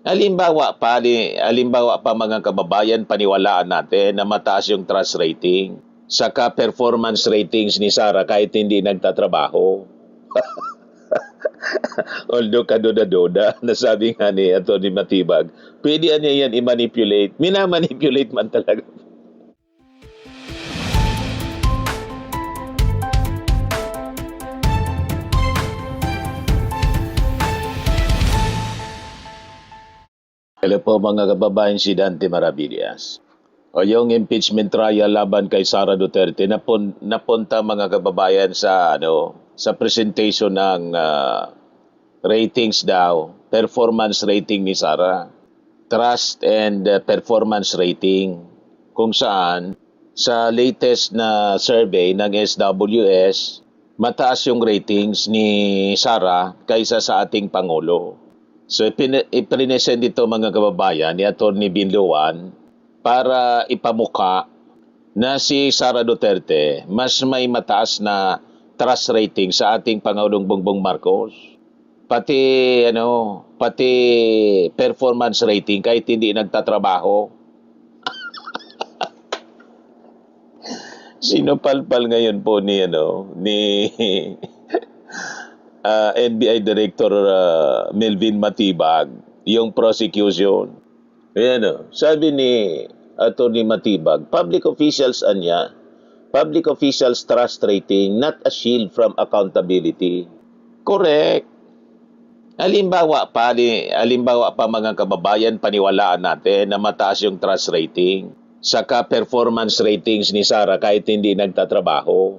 Halimbawa pa mga kababayan, paniwalaan natin na mataas yung trust rating saka performance ratings ni Sara kahit hindi nagtatrabaho. Although kaduda-duda, nasabi nga ni Atty. Matibag, pwede niya yan i-manipulate. Minamanipulate man talaga. Hello po mga kababayan, si Dante Maravillas. O yung impeachment trial laban kay Sara Duterte napunta mga kababayan sa sa presentation ng ratings daw, performance rating ni Sara. Trust and performance rating kung saan sa latest na survey ng SWS, mataas yung ratings ni Sara kaysa sa ating Pangulo. So ipinesend ito mga kababayan ni Atty. Binluan para ipamuka na si Sara Duterte mas may mataas na trust rating sa ating Pangulong Bongbong Marcos. Pati performance rating kahit hindi nagtatrabaho. Sinupalpal ngayon po ni NBI Director Melvin Matibag yung prosecution. Ayan sabi ni Atty. Matibag, public officials trust rating not a shield from accountability. Correct. Halimbawa pa mga kababayan, paniwalaan natin na mataas yung trust rating saka performance ratings ni Sara kahit hindi nagtatrabaho.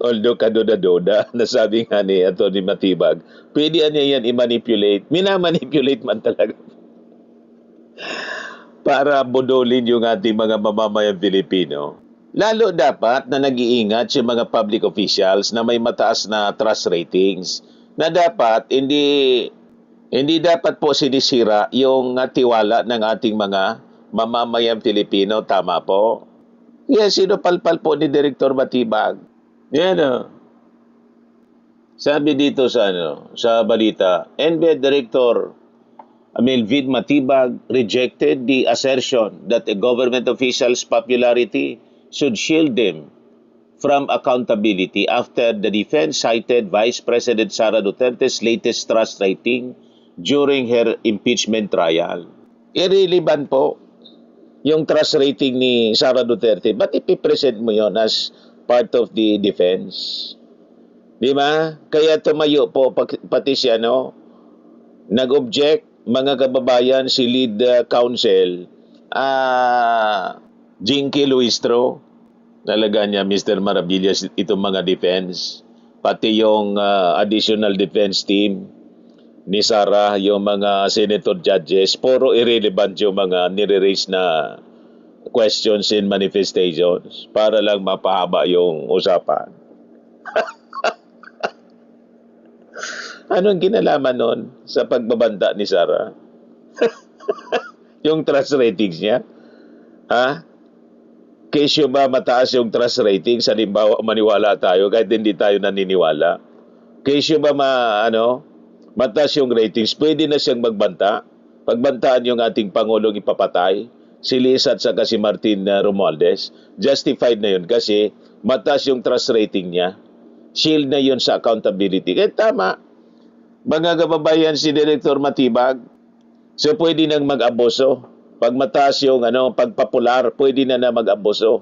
Although kaduda-duda, nasabi nga ni Atty. Matibag, pwede niya yan i-manipulate. Minamanipulate man talaga. Para budolin yung ating mga mamamayang Pilipino. Lalo dapat na nag-iingat yung mga public officials na may mataas na trust ratings na dapat hindi dapat po sinisira yung tiwala ng ating mga mamamayang Pilipino. Tama po? Yes, palpal po ni Director Matibag. Yan Sabi dito sa balita, NBI Director Melvin Matibag rejected the assertion that a government official's popularity should shield them from accountability after the defense cited Vice President Sara Duterte's latest trust rating during her impeachment trial. Irrelevant po yung trust rating ni Sara Duterte. Ba't ipipresent mo yon as part of the defense? Di ba? Kaya tumayo po pati si nag-object mga kababayan si lead counsel Jinky Luistro. Nalaga niya Mr. Maravillas itong mga defense. Pati yung additional defense team ni Sara, yung mga senator judges, puro irrelevant yung mga nire-raise na questions and manifestations para lang mapahaba yung usapan. Anong kinalaman nun sa pagbabanta ni Sara? Yung trust ratings niya? Ha? Kesyo ba mataas yung trust ratings? Halimbawa, maniwala tayo kahit hindi tayo naniniwala. Kesyo ba mataas yung ratings? Pwede na siyang magbanta. Pagbantaan yung ating Pangulong ipapatay, si Liz at saka si Martin Romualdez. Justified na yun kasi mataas yung trust rating niya. Shield na yun sa accountability. Kaya tama. Mga kababayan, si Director Matibag, so pwede nang mag-abuso. Pag mataas yung pagpopular, pwede na mag-abuso.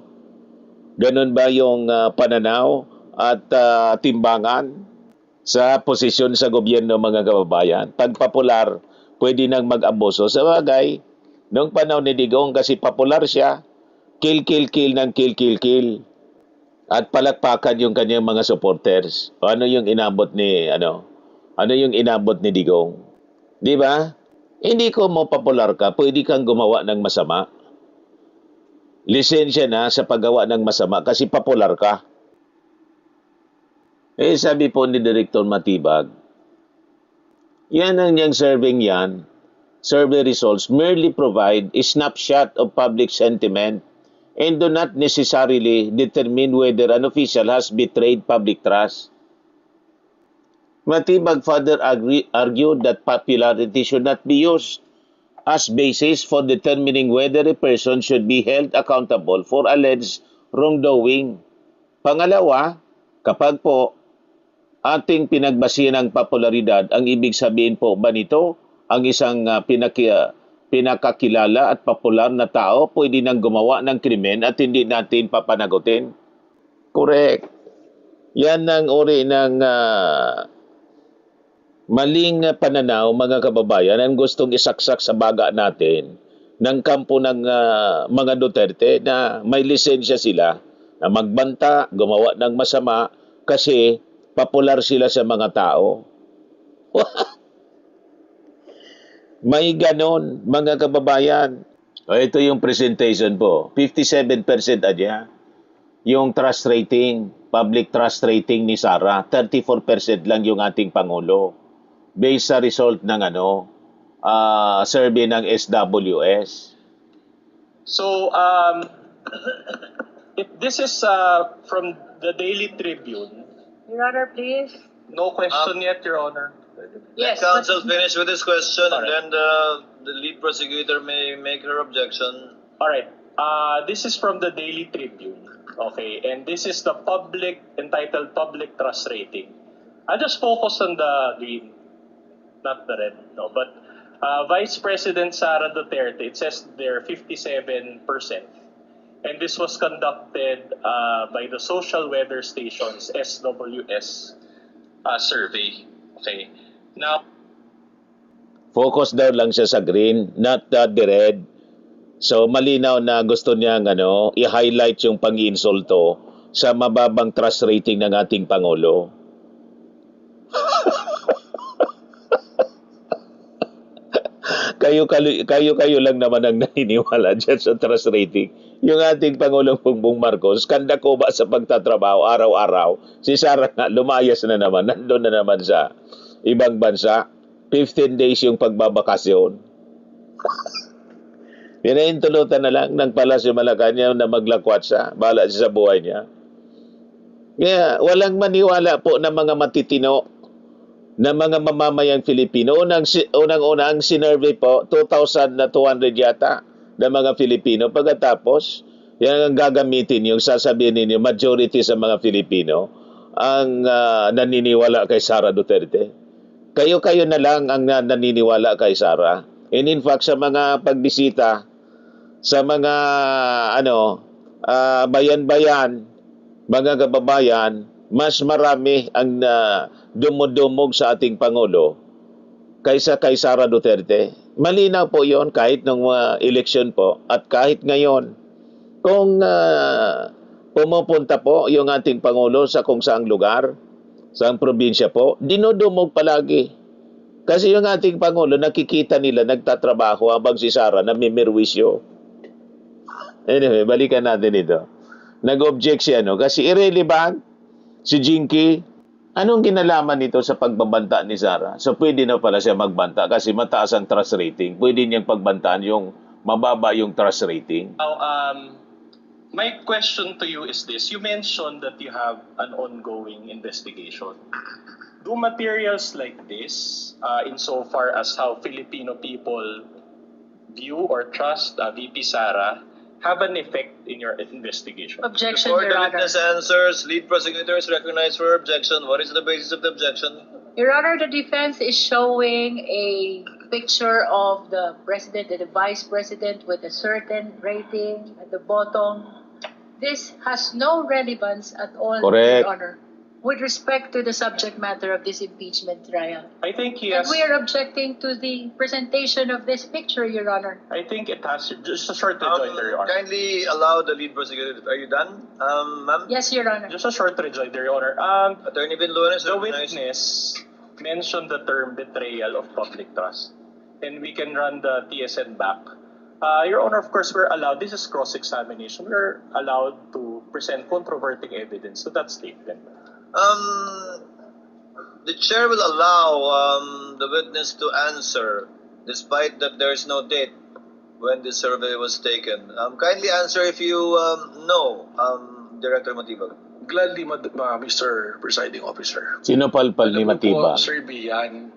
Ganun ba yung pananaw at timbangan sa posisyon sa gobyerno mga kababayan? Pag popular, pwede nang mag-abuso. Sa bagay, noong panahon ni Digong kasi popular siya, kill ng kill. At palakpakan yung kanyang mga supporters. Ano yung inabot ni Digong? Di ba? Hindi ko mo popular ka, pwede kang gumawa ng masama. Lisensya na sa paggawa ng masama kasi popular ka. Sabi po ni Director Matibag, yan ang niyang survey results merely provide a snapshot of public sentiment and do not necessarily determine whether an official has betrayed public trust. Matibag further argued that popularity should not be used as basis for determining whether a person should be held accountable for alleged wrongdoing. Pangalawa, kapag po ating pinagbasihan ng popularidad, ang ibig sabihin po ba nito, ang isang pinakakilala at popular na tao pwede nang gumawa ng krimen at hindi natin papanagutin? Correct. Yan ang uri ng maling pananaw, mga kababayan, ang gustong isaksak sa baga natin ng kampo ng mga Duterte na may lisensya sila na magbanta, gumawa ng masama kasi popular sila sa mga tao. May ganon, mga kababayan. Ito yung presentation po. 57% adya. Yung trust rating, public trust rating ni Sara, 34% lang yung ating Pangulo. Based sa result ng survey ng SWS. So, this is from the Daily Tribune. Your Honor, please. No question yet, Your Honor. Yes. Let counsel finish with this question, Alright. and then the lead prosecutor may make her objection. All right. This is from the Daily Tribune. Okay, and this is the entitled Public Trust Rating. I just focus on the green, not the red. No, but Vice President Sara Duterte, it says there 57%. And this was conducted by the social weather station's SWS survey. Okay. Now, Focus daw lang siya sa green, not the red. So malinaw na gusto niya i-highlight yung pang-insulto sa mababang trust rating ng ating Pangulo. kayo lang naman ang naniniwala dyan sa trust rating. Yung ating Pangulong Bongbong Marcos, kanda ko ba sa pagtatrabaho araw-araw? Si Sara nga, lumayas na naman, nandun na naman sa ibang bansa. 15 days yung pagbabakasyon. Pinaintulutan na lang ng Palasyo Malacanang na maglakwat siya. Bahala siya sa buhay niya. Kaya walang maniwala po ng mga matitino na mga mamamayang Filipino. Unang-una ang sinurvey po, 2,200 yata na mga Filipino. Pagkatapos, yan ang gagamitin yung sasabihin ninyo, majority sa mga Filipino ang naniniwala kay Sara Duterte. Kayo na lang ang naniniwala kay Sara. And in fact, sa mga pagbisita, sa mga bayan-bayan, mga kababayan, mas marami ang dumudumog sa ating Pangulo kaysa kay Sara Duterte. Malinaw po yon kahit nung eleksyon po at kahit ngayon. Kung pumupunta po yung ating Pangulo sa kung saang lugar, sa probinsya po, dinudumog palagi. Kasi yung ating Pangulo, nakikita nila nagtatrabaho habang si Sara namimirwisyo. Anyway, balikan natin ito. Nag-object siya, kasi irrelevant si Jinky. Anong kinalaman nito sa pagbabanta ni Sara? So, pwede na pala siya magbanta kasi mataas ang trust rating. Pwede niyang pagbantaan yung mababa yung trust rating. now, my question to you is this. You mentioned that you have an ongoing investigation. Do materials like this, insofar as how Filipino people view or trust VP Sara, have an effect in your investigation? Objection, Before Your the Honor. witness answers, lead prosecutor is recognized for objection. What is the basis of the objection? Your Honor, the defense is showing a picture of the president and the vice president with a certain rating at the bottom. This has no relevance at all, Correct. Your Honor, with respect to the subject matter of this impeachment trial. I think he And has. we are objecting to the presentation of this picture, Your Honor. I think it has just a short rejoinder, Your Honor. Kindly allow the lead prosecutor. Are you done, ma'am? Yes, Your Honor. Just a short rejoinder, Your Honor. Attorney Binluan is The recognized. witness mentioned the term betrayal of public trust, and we can run the TSN back. Your Honor, of course, we're allowed. This is cross-examination. We're allowed to present controverting evidence to that statement. The chair will allow the witness to answer, despite that there is no date when the survey was taken. Kindly answer if you know, Director Matibag. Gladly, Mr. Presiding Officer. Sinupalpal ni Alam niyo po, Matibag. survey yan.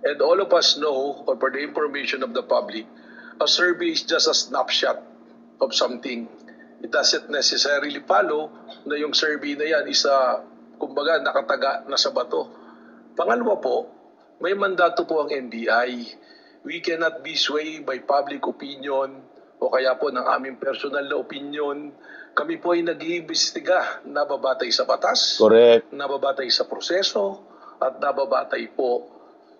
And all of us know, or for the information of the public, a survey is just a snapshot of something. It doesn't necessarily follow na yung survey na yan is kumbaga nakataga na sa bato. Pangalawa po, may mandato po ang NBI. We cannot be swayed by public opinion o kaya po ng aming personal na opinion. Kami po ay nag-iimbestiga, nababatay sa batas, Correct. nababatay sa proseso, at nababatay po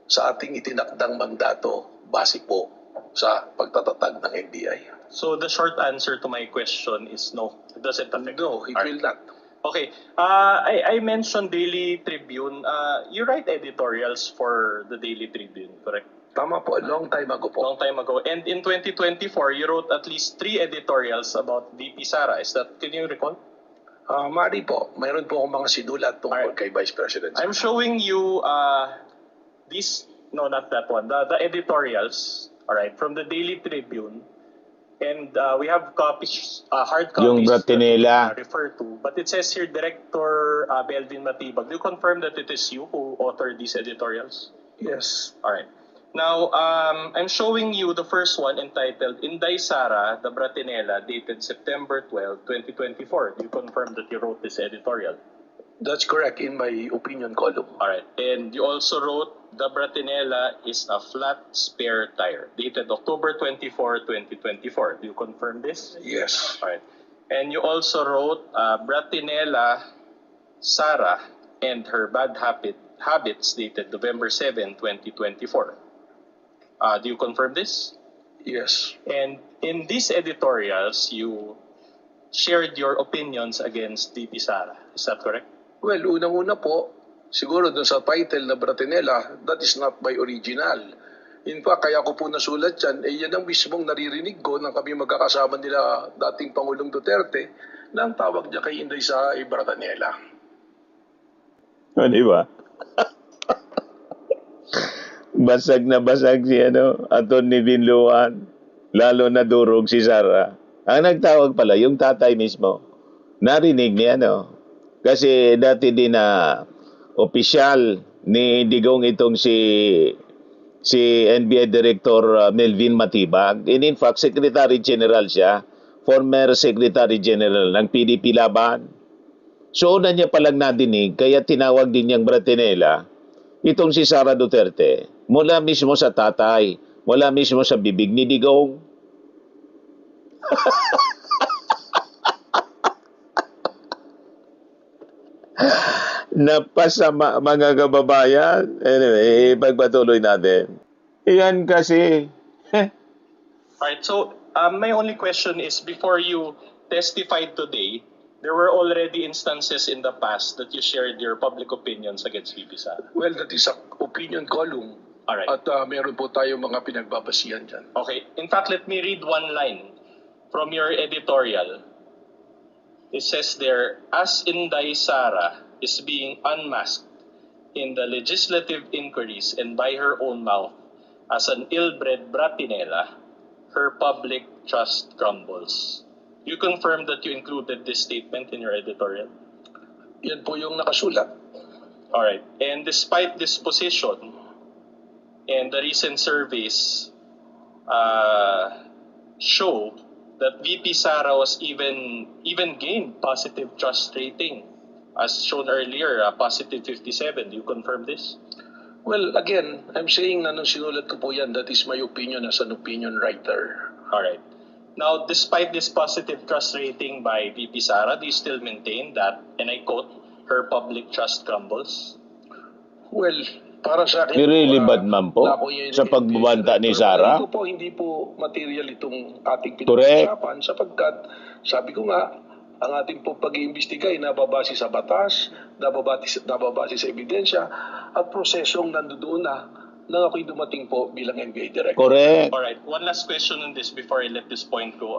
sa ating itinakdang mandato base po sa pagtatatag ng NBI. So the short answer to my question is no. It doesn't affect. No, it will not. Okay. I mentioned Daily Tribune. You write editorials for the Daily Tribune, correct? Tama po, a long time ago po. Long time ago. And in 2024, you wrote at least 3 editorials about VP Sara. Can you recall? Mari po, mayroon po akong mga sinulat tungkol kay Vice President. I'm showing you not that one, the editorials, all right, from the Daily Tribune. And we have copies, hard copies. Yung Bratinela. That refer to. But it says here, Director Belvin Matibag. Do you confirm that it is you who authored these editorials? Yes. All right. Now, I'm showing you the first one entitled Inday Sara, the Bratinela, dated September 12, 2024. Do you confirm that you wrote this editorial? That's correct in my opinion column. All right. And you also wrote the Bratinela is a flat spare tire, dated October 24, 2024. Do you confirm this? Yes. All right. And you also wrote Bratinela Sara and her bad habits, dated November 7, 2024. Do you confirm this? Yes. And in these editorials, you shared your opinions against VP Sara. Is that correct? Well, unang-una po, siguro dun sa title na Bratinela, that is not my original. In fact, kaya ko po nasulat yan, yan ang mismong naririnig ko nang kami magkakasama nila dating Pangulong Duterte na ang tawag niya kay Inday Sara ay Bratinela. Di ba? Basag na basag si Atty. Binluan. Lalo na durog si Sara. Ang nagtawag pala, yung tatay mismo. Narinig niya, Kasi dati din na opisyal ni Digong itong si NBI Director Melvin Matibag. And in fact, Secretary General siya. Former Secretary General ng PDP Laban. So, una niya palang nadinig, kaya tinawag din niyang Bratinela itong si Sara Duterte. Mula mismo sa tatay, mula mismo sa bibig ni Digong. Napasama mga kababayan. Anyway, pagpatuloy natin. Yan kasi. Alright, so my only question is, before you testified today, there were already instances in the past that you shared your public opinions against VP Sara. Well, that is a opinion column. Alright. At meron po tayong mga pinagbabasihan dyan. Okay. In fact, let me read one line from your editorial. It says there, as Inday Sara is being unmasked in the legislative inquiries and by her own mouth as an ill-bred Bratinela, her public trust crumbles. You confirm that you included this statement in your editorial? Yan po yung nakasulat. Alright. And despite this position, and the recent surveys show that VP Sara was even gained positive trust rating, as shown earlier, positive 57. Do you confirm this? Well, again, I'm saying na nung sinulat ko po yan, that is my opinion as an opinion writer. Alright. Now, despite this positive trust rating by VP Sara, do you still maintain that, and I quote, her public trust crumbles? Well, para sa akin, Nililibad man po sa pagbabanta ni Sara. Hindi po material itong ating Correct. pinag-usapan sapagkat sabi ko nga, ang ating po pag-iimbestiga ay nababase sa batas, nababase sa ebidensya at prosesong nandoon na nang ako'y dumating po bilang NBI Director. Correct. Alright, one last question on this before I let this point go.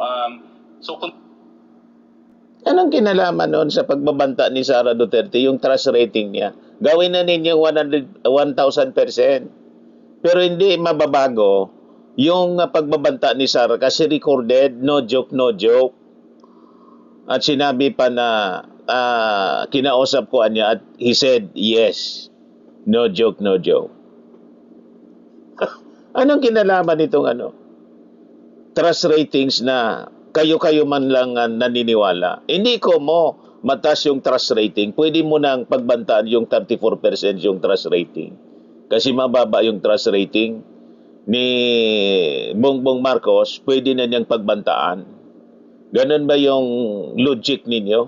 Anong kinalaman noon sa pagbabanta ni Sara Duterte, yung trust rating niya? Gawin na ninyong 1,000%. Pero hindi mababago yung pagbabanta ni Sara kasi recorded, no joke, no joke. At sinabi pa na kinausap ko niya at he said yes. No joke, no joke. Anong kinalaman nitong trust ratings na kayo-kayo man lang naniniwala? Hindi ko mo mataas yung trust rating. Pwede mo nang pagbantaan yung 34% yung trust rating. Kasi mababa yung trust rating ni Bongbong Marcos, pwede na niyang pagbantaan. Ganon ba yung logic ninyo?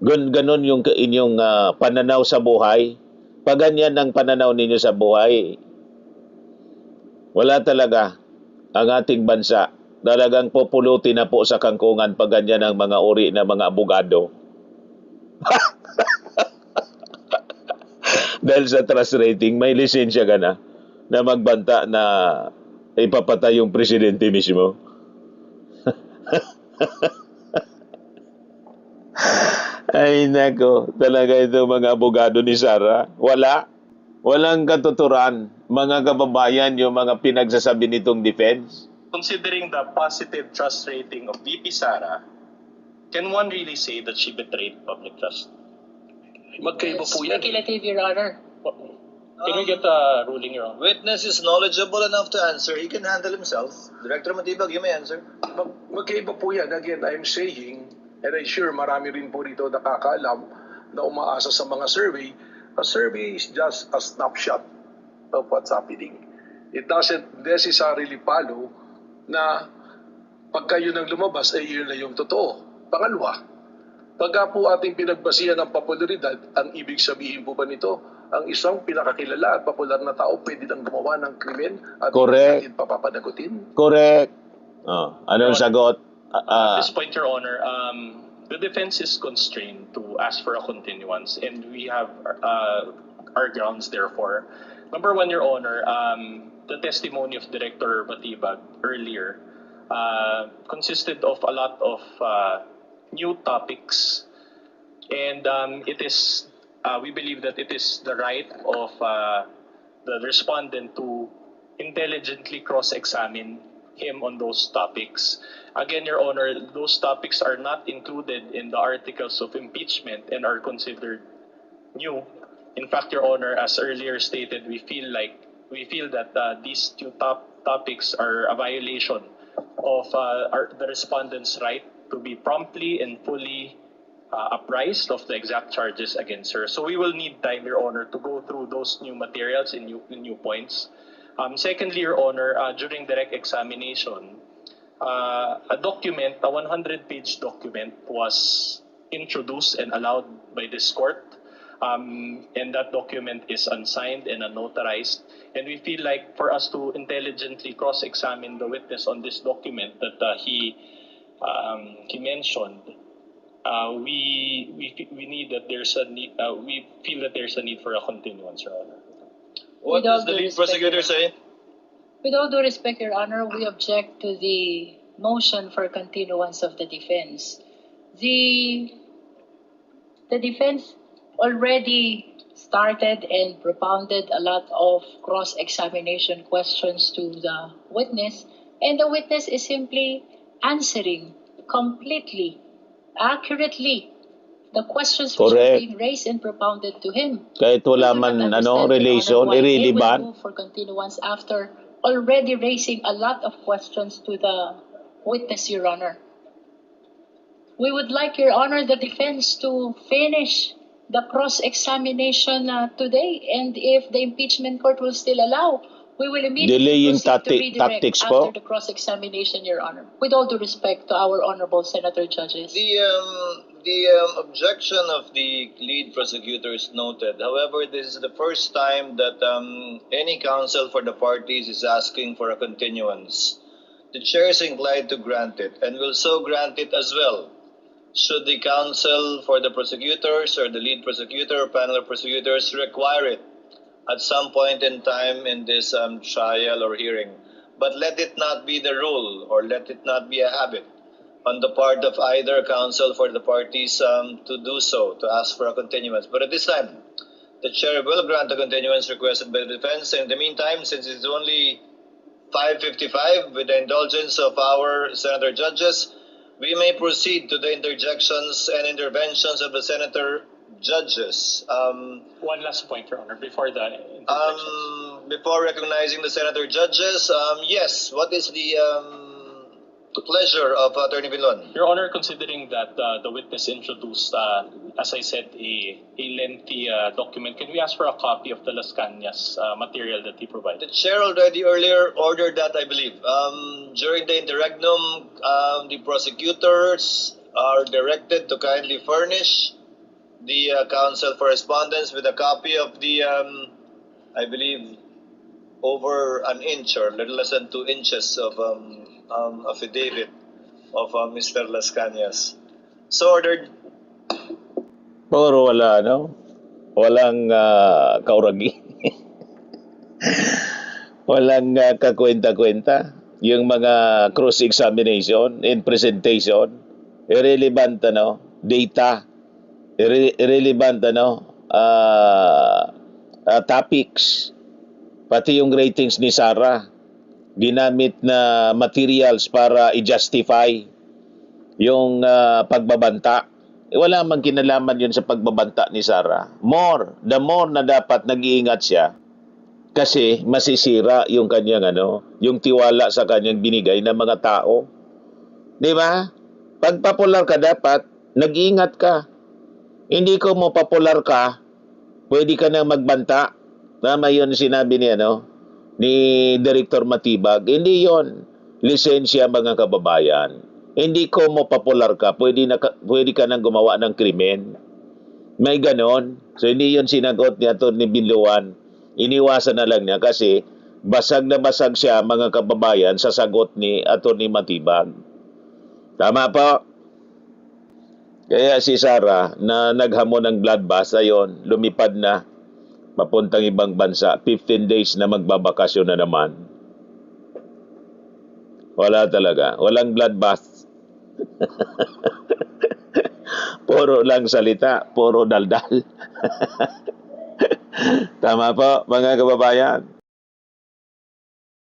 Ganon yung inyong pananaw sa buhay? Pag ganyan ang pananaw ninyo sa buhay, wala talaga ang ating bansa. Talagang populutin na po sa kangkungan pag ganyan ang mga uri na mga abogado. Dahil sa trust rating, may lisensya ka na magbanta na ipapatay yung presidente mismo. Ay nako, talaga itong mga abogado ni Sara. Walang katuturan, mga kababayan, yung mga pinagsasabi nitong defense. Considering the positive trust rating of VP Sara, can one really say that she betrayed public trust? Magkaiba po yan. Speculative, Your Honor. Can we get a ruling, Your Honor? Witness is knowledgeable enough to answer. He can handle himself. Director Matibag, you may answer. Magkaiba po yan. Again, I'm saying, and I'm sure marami rin po rito nakakaalam na umaasa sa mga survey. A survey is just a snapshot of what's happening. It doesn't necessarily follow na pagka yun ang lumabas, ay yun na yung totoo. Pangalawa, pagka po ating pinagbasihan ng popularidad, ang ibig sabihin po ba nito, ang isang pinakakilala at popular na tao pwede nang gumawa ng krimen at Correct. hindi natin papapanagutin? Correct. Anong sagot? At this point, Your Honor, the defense is constrained to ask for a continuance, and we have our grounds, therefore. Number one, Your Honor, the testimony of Director Matibag earlier consisted of a lot of new topics, and it is we believe that it is the right of the respondent to intelligently cross-examine him on those topics. Again, Your Honor, those topics are not included in the articles of impeachment and are considered new. In fact, Your Honor, as earlier stated, we feel that these two topics are a violation of the respondent's right to be promptly and fully apprised of the exact charges against her. So we will need time, Your Honor, to go through those new materials and new points. Secondly, Your Honor, during direct examination, a 100-page document was introduced and allowed by this court. And that document is unsigned and unnotarized. And we feel like for us to intelligently cross-examine the witness on this document that he mentioned, we need that there's a need. We feel that there's a need for a continuance, Your Honor. What does the lead prosecutor say? With all due respect, Your Honor, we object to the motion for continuance of the defense. The defense already started and propounded a lot of cross-examination questions to the witness, and the witness is simply answering completely, accurately, the questions which are being raised and propounded to him. Kahit wala man relation, irrelevant. They will move for continuance after already raising a lot of questions to the witness, Your Honor. We would like, Your Honor, the defense to finish the cross-examination today, and if the impeachment court will still allow, we will immediately proceed to redirect tactics after po? the cross-examination, Your Honor. With all due respect to our honorable senator judges. The objection of the lead prosecutor is noted. However, this is the first time that any counsel for the parties is asking for a continuance. The chair is inclined to grant it and will so grant it as well. Should the counsel for the prosecutors or the lead prosecutor or panel of prosecutors require it at some point in time in this trial or hearing. But let it not be the rule or let it not be a habit on the part of either counsel for the parties to do so, to ask for a continuance. But at this time, the chair will grant a continuance requested by the defense. And in the meantime, since it's only 5:55, with the indulgence of our senator judges, we may proceed to the interjections and interventions of the senator judges. One last point, Your Honor, before the interjections. Before recognizing the senator judges, yes, what is the pleasure of Attorney Vilon? Your Honor, considering that the witness introduced, as I said, a lengthy document, can we ask for a copy of the Las Cañas material that he The provided? chair already earlier ordered that, I believe. During the interregnum, the prosecutors are directed to kindly furnish the counsel for respondents with a copy of the, I believe, over an inch or little less than 2 inches of affidavit of Mr. Las Cañas. So ordered. Puro wala, no? Walang kauragi. Walang kakwenta-kwenta. Yung mga cross-examination and presentation, irrelevant, data, irrelevant, topics, pati yung ratings ni Sara, ginamit na materials para i-justify yung pagbabanta. Wala mang kinalaman yun sa pagbabanta ni Sara. The more na dapat nag-iingat siya kasi masisira yung kanyang yung tiwala sa kanyang binigay ng mga tao. Di ba? Pag popular ka dapat, nag-iingat ka. Hindi ko mo popular ka, pwede ka na magbanta. Tama yun sinabi ni ni Director Matibag. Hindi yon lisensya, mga kababayan. Hindi ko mo popular ka, pwede ka nang gumawa ng krimen. May ganon. So hindi yon sinagot ni Atty. Binloan. Iniwasan na lang niya kasi basag na basag siya, mga kababayan, sa sagot ni Atty. Matibag. Tama po. Kaya si Sara na naghamon ng bloodbath, ayon, lumipad na papuntang ibang bansa. 15 days na magbabakasyon na naman. Wala talaga. Walang bloodbath. Puro lang salita. Puro daldal. Tama po, mga kababayan.